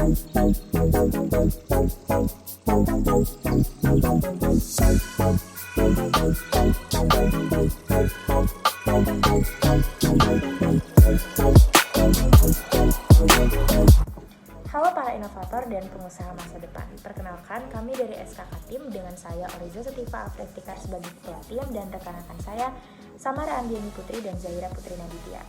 Halo para inovator dan pengusaha masa depan. Perkenalkan, kami dari SKK Tim dengan saya Oriza Setiva Afletikar sebagai ketua tim dan rekan-rekan saya Samara Andiani Putri dan Zahira Putri Naditya.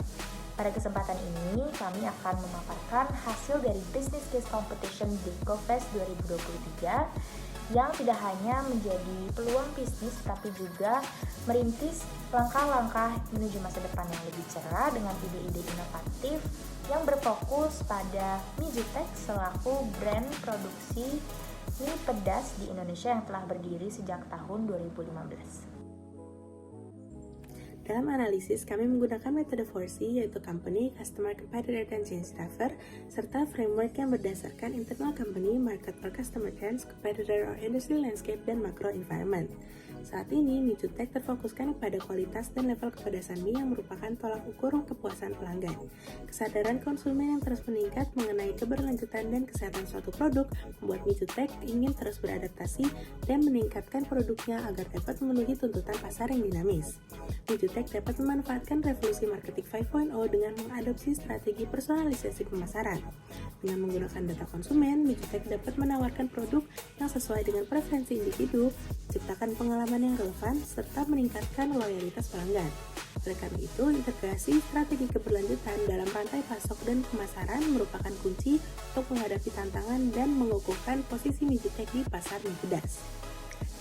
Pada kesempatan ini, kami akan memaparkan hasil dari Business Case Competition DecoFest 2023 yang tidak hanya menjadi peluang bisnis tapi juga merintis langkah-langkah menuju masa depan yang lebih cerah dengan ide-ide inovatif yang berfokus pada Mijutek selaku brand produksi mie pedas di Indonesia yang telah berdiri sejak tahun 2015. Dalam analisis, kami menggunakan metode 4C, yaitu Company, Customer, Competitor, dan Change Driver, serta framework yang berdasarkan internal company, market or customer trends, competitor or industry landscape, dan macro environment. Saat ini, Mijutek terfokuskan pada kualitas dan level kepedasan mie yang merupakan tolak ukur kepuasan pelanggan. Kesadaran konsumen yang terus meningkat mengenai keberlanjutan dan kesehatan suatu produk membuat Mijutek ingin terus beradaptasi dan meningkatkan produknya agar dapat memenuhi tuntutan pasar yang dinamis. Mijutek dapat memanfaatkan revolusi marketing 5.0 dengan mengadopsi strategi personalisasi pemasaran. Dengan menggunakan data konsumen, Mijutek dapat menawarkan produk yang sesuai dengan preferensi individu, menciptakan pengalaman yang relevan, serta meningkatkan loyalitas pelanggan. Oleh karena itu, integrasi strategi keberlanjutan dalam rantai pasok dan pemasaran merupakan kunci untuk menghadapi tantangan dan mengukuhkan posisi Mijutek di pasar mie pedas.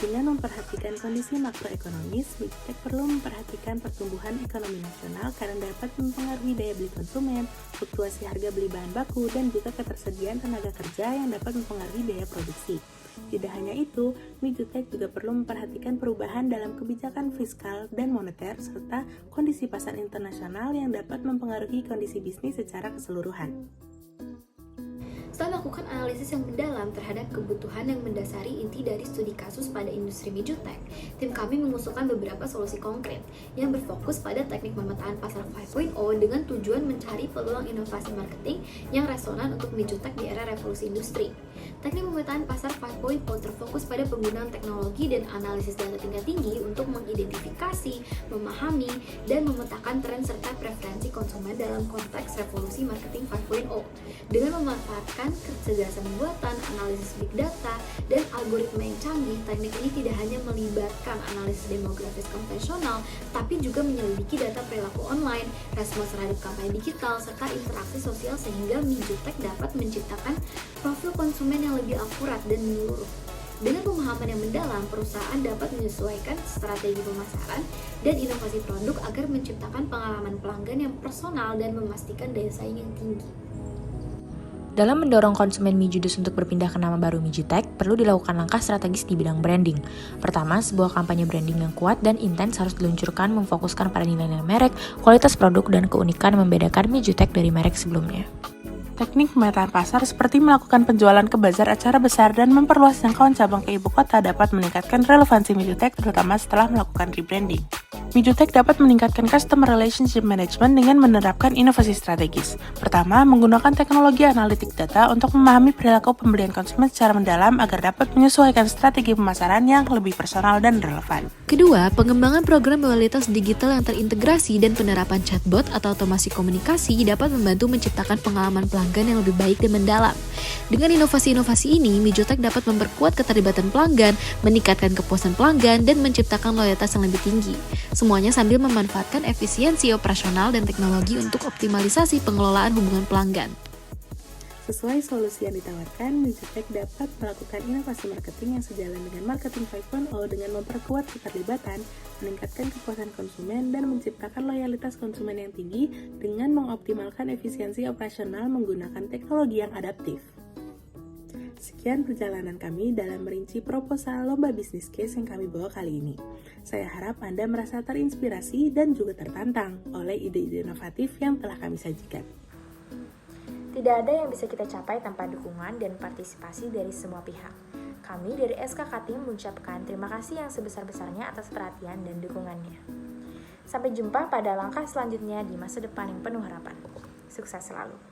Dengan memperhatikan kondisi makroekonomis, Mijutek perlu memperhatikan pertumbuhan ekonomi nasional karena dapat mempengaruhi daya beli konsumen, fluktuasi harga beli bahan baku, dan juga ketersediaan tenaga kerja yang dapat mempengaruhi biaya produksi. Tidak hanya itu, Mijutek juga perlu memperhatikan perubahan dalam kebijakan fiskal dan moneter serta kondisi pasar internasional yang dapat mempengaruhi kondisi bisnis secara keseluruhan. Setelah melakukan analisis yang mendalam terhadap kebutuhan yang mendasari inti dari studi kasus pada industri Mijutek, tim kami mengusulkan beberapa solusi konkret yang berfokus pada teknik pemetaan pasar 5.0 dengan tujuan mencari peluang inovasi marketing yang resonan untuk Mijutek di era revolusi industri. Teknik pemetaan pasar 5.0 terfokus pada penggunaan teknologi dan analisis data tingkat tinggi untuk mengidentifikasi, memahami, dan memetakan tren serta preferensi konsumen dalam konteks revolusi marketing 5.0. Dengan memanfaatkan kecerdasan buatan, analisis big data, dan algoritma yang canggih, teknik ini tidak hanya melibatkan analisis demografis konvensional, tapi juga menyelidiki data perilaku online, respons terhadap kampanye digital, serta interaksi sosial sehingga Mijutek dapat menciptakan profil konsumen yang lebih akurat dan menyeluruh. Dengan pemahaman yang mendalam, perusahaan dapat menyesuaikan strategi pemasaran dan inovasi produk agar menciptakan pengalaman pelanggan yang personal dan memastikan daya saing yang tinggi. Dalam mendorong konsumen mie judes untuk berpindah ke nama baru Mijutek, perlu dilakukan langkah strategis di bidang branding. Pertama, sebuah kampanye branding yang kuat dan intens harus diluncurkan memfokuskan pada nilai-nilai merek, kualitas produk, dan keunikan yang membedakan Mijutek dari merek sebelumnya. Teknik pemetaan pasar seperti melakukan penjualan ke bazar acara besar dan memperluas jangkauan cabang ke ibu kota dapat meningkatkan relevansi Mijutek terutama setelah melakukan rebranding. Mijutek dapat meningkatkan customer relationship management dengan menerapkan inovasi strategis. Pertama, menggunakan teknologi analitik data untuk memahami perilaku pembelian konsumen secara mendalam agar dapat menyesuaikan strategi pemasaran yang lebih personal dan relevan. Kedua, pengembangan program loyalitas digital yang terintegrasi dan penerapan chatbot atau otomasi komunikasi dapat membantu menciptakan pengalaman pelanggan yang lebih baik dan mendalam. Dengan inovasi-inovasi ini, Mijutek dapat memperkuat keterlibatan pelanggan, meningkatkan kepuasan pelanggan, dan menciptakan loyalitas yang lebih tinggi. Semuanya sambil memanfaatkan efisiensi operasional dan teknologi untuk optimalisasi pengelolaan hubungan pelanggan. Sesuai solusi yang ditawarkan, Mijutek dapat melakukan inovasi marketing yang sejalan dengan marketing 5.0 dengan memperkuat keterlibatan, meningkatkan kepuasan konsumen, dan menciptakan loyalitas konsumen yang tinggi dengan mengoptimalkan efisiensi operasional menggunakan teknologi yang adaptif. Sekian perjalanan kami dalam merinci proposal lomba bisnis case yang kami bawa kali ini. Saya harap Anda merasa terinspirasi dan juga tertantang oleh ide-ide inovatif yang telah kami sajikan. Tidak ada yang bisa kita capai tanpa dukungan dan partisipasi dari semua pihak. Kami dari SKK Tim mengucapkan terima kasih yang sebesar-besarnya atas perhatian dan dukungannya. Sampai jumpa pada langkah selanjutnya di masa depan yang penuh harapan. Sukses selalu.